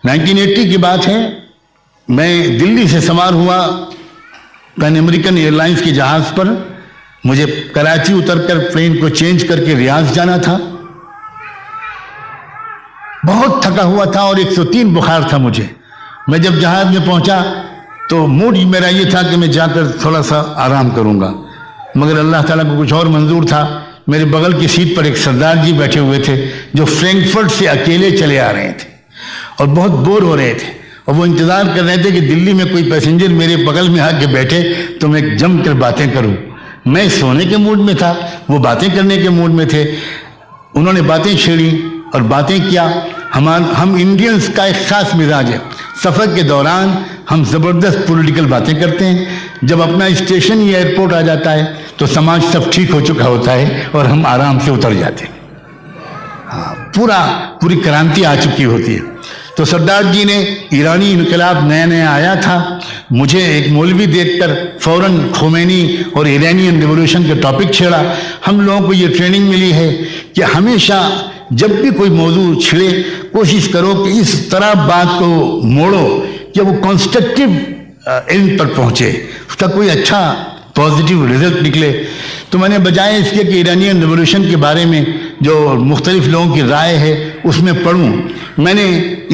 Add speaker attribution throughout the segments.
Speaker 1: 1980 کی بات ہے، میں دلی سے سوار ہوا پین امریکن ایئر لائنس کے جہاز پر. مجھے کراچی اتر کر پلین کو چینج کر کے ریاض جانا تھا. بہت تھکا ہوا تھا اور 103 بخار تھا مجھے. میں جب جہاز میں پہنچا تو موڈ میرا یہ تھا کہ میں جا کر تھوڑا سا آرام کروں گا، مگر اللہ تعالیٰ کو کچھ اور منظور تھا. میرے بغل کی سیٹ پر ایک سردار جی بیٹھے ہوئے تھے جو فرینکفرٹ سے اکیلے چلے آ رہے تھے اور بہت بور ہو رہے تھے، اور وہ انتظار کر رہے تھے کہ دلی میں کوئی پیسنجر میرے بغل میں آ کے بیٹھے تو میں جم کر باتیں کروں. میں سونے کے موڈ میں تھا، وہ باتیں کرنے کے موڈ میں تھے. انہوں نے باتیں چھیڑی اور باتیں کیا. ہم انڈینز کا ایک خاص مزاج ہے، سفر کے دوران ہم زبردست پولیٹیکل باتیں کرتے ہیں. جب اپنا اسٹیشن یا ایئرپورٹ آ جاتا ہے تو سماج سب ٹھیک ہو چکا ہوتا ہے اور ہم آرام سے اتر جاتے ہیں. پوری کرانتی آ چکی ہوتی ہے. تو سردار جی نے ایرانی انقلاب نیا نیا آیا تھا، مجھے ایک مولوی دیکھ کر فوراً خمینی اور ایرانین ریولوشن کے ٹاپک چھیڑا. ہم لوگوں کو یہ ٹریننگ ملی ہے کہ ہمیشہ جب بھی کوئی موضوع چھڑے کوشش کرو کہ اس طرح بات کو موڑو کہ وہ کنسٹرکٹیو اینڈ پر پہنچے، اس کا کوئی اچھا پازیٹیو رزلٹ نکلے. تو میں نے بجائے اس کے کہ ایرانین ریولوشن کے بارے میں جو مختلف لوگوں کی رائے ہے اس میں پڑھوں، میں نے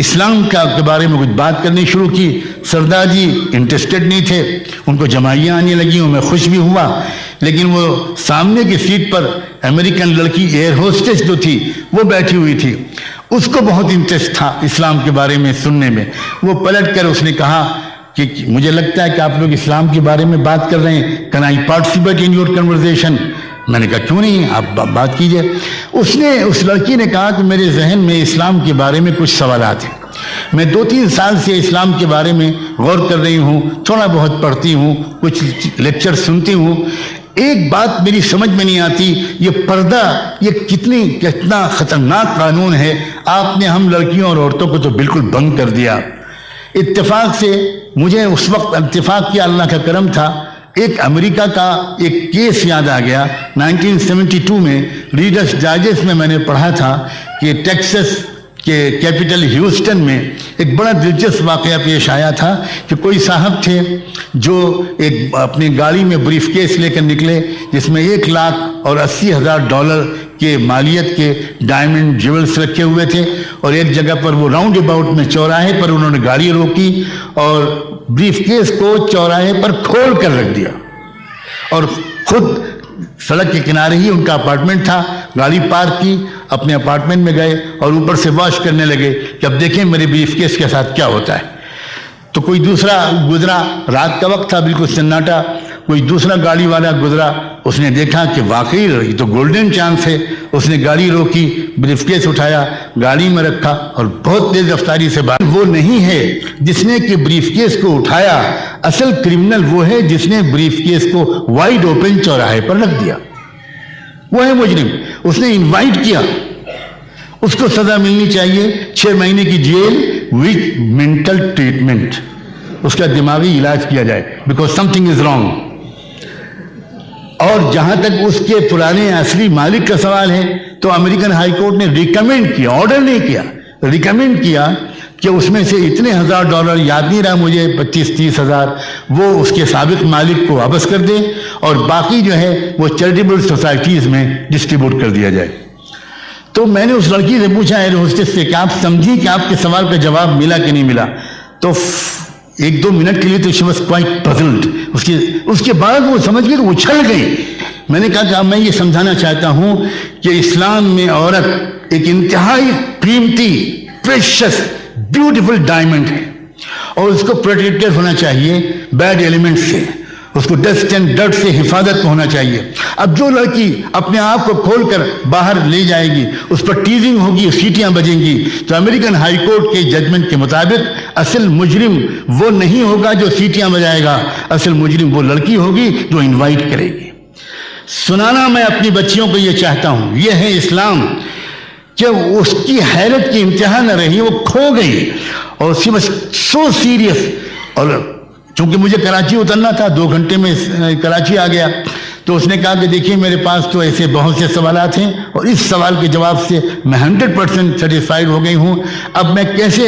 Speaker 1: اسلام کے بارے میں کچھ بات کرنی شروع کی. سردار جی انٹرسٹڈ نہیں تھے، ان کو جمائیاں آنے لگیں، میں خوش بھی ہوا. لیکن وہ سامنے کی سیٹ پر امریکن لڑکی ایئر ہوسٹس جو تھی وہ بیٹھی ہوئی تھی، اس کو بہت انٹرسٹ تھا اسلام کے بارے میں سننے میں. وہ پلٹ کر اس نے کہا کہ مجھے لگتا ہے کہ آپ لوگ اسلام کے بارے میں بات کر رہے ہیں، can I participate in your conversation? میں نے کہا کیوں نہیں، آپ بات کیجئے. اس لڑکی نے کہا کہ میرے ذہن میں اسلام کے بارے میں کچھ سوالات ہیں. میں 2-3 سال سے اسلام کے بارے میں غور کر رہی ہوں، تھوڑا بہت پڑھتی ہوں، کچھ لیکچر سنتی ہوں. ایک بات میری سمجھ میں نہیں آتی، یہ پردہ یہ کتنا خطرناک قانون ہے. آپ نے ہم لڑکیوں اور عورتوں کو تو بالکل بند کر دیا. اتفاق سے مجھے اس وقت اتفاق کیا، اللہ کا کرم تھا، ایک امریکہ کا ایک کیس یاد آ گیا. 1972 میں ریڈرز ڈائجسٹ میں نے پڑھا تھا کہ ٹیکسس کے کیپٹل ہیوسٹن میں ایک بڑا دلچسپ واقعہ پیش آیا تھا کہ کوئی صاحب تھے جو ایک اپنی گاڑی میں بریف کیس لے کر نکلے جس میں $1,80,000 کے مالیت کے ڈائمنڈ جیولز رکھے ہوئے تھے. اور ایک جگہ پر وہ راؤنڈ اباؤٹ میں چوراہے پر انہوں نے گاڑی روکی اور بریف کیس کو چوراہے پر کھول کر رکھ دیا اور خود سڑک کے کنارے ہی ان کا اپارٹمنٹ تھا. گاڑی پارک کی، اپنے اپارٹمنٹ میں گئے اور اوپر سے واش کرنے لگے کہ اب دیکھیں میرے بریف کیس کے ساتھ کیا ہوتا ہے. تو کوئی دوسرا گزرا، رات کا وقت تھا، بالکل سناٹا. کوئی دوسرا گاڑی والا گزرا، اس نے دیکھا کہ واقعی یہ تو گولڈن چانس ہے. اس نے گاڑی روکی، بریف کیس اٹھایا، گاڑی میں رکھا اور بہت تیز رفتاری سے وہ نہیں ہے جس نے کہ بریف کیس کو اٹھایا، اصل کرمنل وہ ہے جس نے بریف کیس کو وائڈ اوپن چوراہے پر رکھ دیا. وہ ہے مجرم. اس نے انوائٹ کیا، اس کو سزا ملنی چاہیے 6 مہینے کی جیل وتھ مینٹل ٹریٹمنٹ. اس کا دماغی علاج کیا جائے because some thing is wrong. اور جہاں تک اس کے پرانے اصلی مالک کا سوال ہے تو امریکن ہائی کورٹ نے ریکمینڈ کیا، آرڈر نہیں کیا، ریکمینڈ کیا کہ اس میں سے اتنے $1,000 یاد نہیں رہا مجھے، 25-30 ہزار، وہ اس کے سابق مالک کو واپس کر دے اور باقی جو ہے وہ چیریٹیبل سوسائٹیز میں ڈسٹریبیوٹ کر دیا جائے. تو میں نے اس لڑکی سے پوچھا ایئر ہوسٹس سے کہ آپ سمجھی کہ آپ کے سوال کا جواب ملا کہ نہیں ملا. تو 1-2 منٹ کے لیے تو she was quite puzzled. اس کے بعد وہ سمجھ گئی کہ اچھل گئی. میں نے کہا کہ میں یہ سمجھانا چاہتا ہوں کہ اسلام میں عورت ایک انتہائی قیمتی پریشس بیوٹیفل ڈائمنڈ ہے اور اس کو پروٹیکٹڈ ہونا چاہیے بیڈ ایلیمنٹ سے، اس کو ڈسٹ اینڈ ڈرٹ سے حفاظت ہونا چاہیے. اب جو لڑکی اپنے آپ کو کھول کر باہر لے جائے گی، اس پر ٹیزنگ ہوگی، سیٹیاں بجیں گی، تو امریکن ہائی کورٹ کے ججمنٹ کے مطابق اصل مجرم وہ نہیں ہوگا جو سیٹیاں بجائے گا، اصل مجرم وہ لڑکی ہوگی جو انوائٹ کرے گی. سنانا میں اپنی بچیوں کو یہ چاہتا ہوں، یہ ہے اسلام. کہ اس کی حیرت کی انتہا نہ رہی، وہ کھو گئی اور she was so serious. اور چونکہ مجھے کراچی اترنا تھا، 2 گھنٹے میں کراچی آ گیا. تو اس نے کہا کہ دیکھیے میرے پاس تو ایسے بہت سے سوالات ہیں اور اس سوال کے جواب سے میں 100% سیٹسفائیڈ ہو گئی ہوں. اب میں کیسے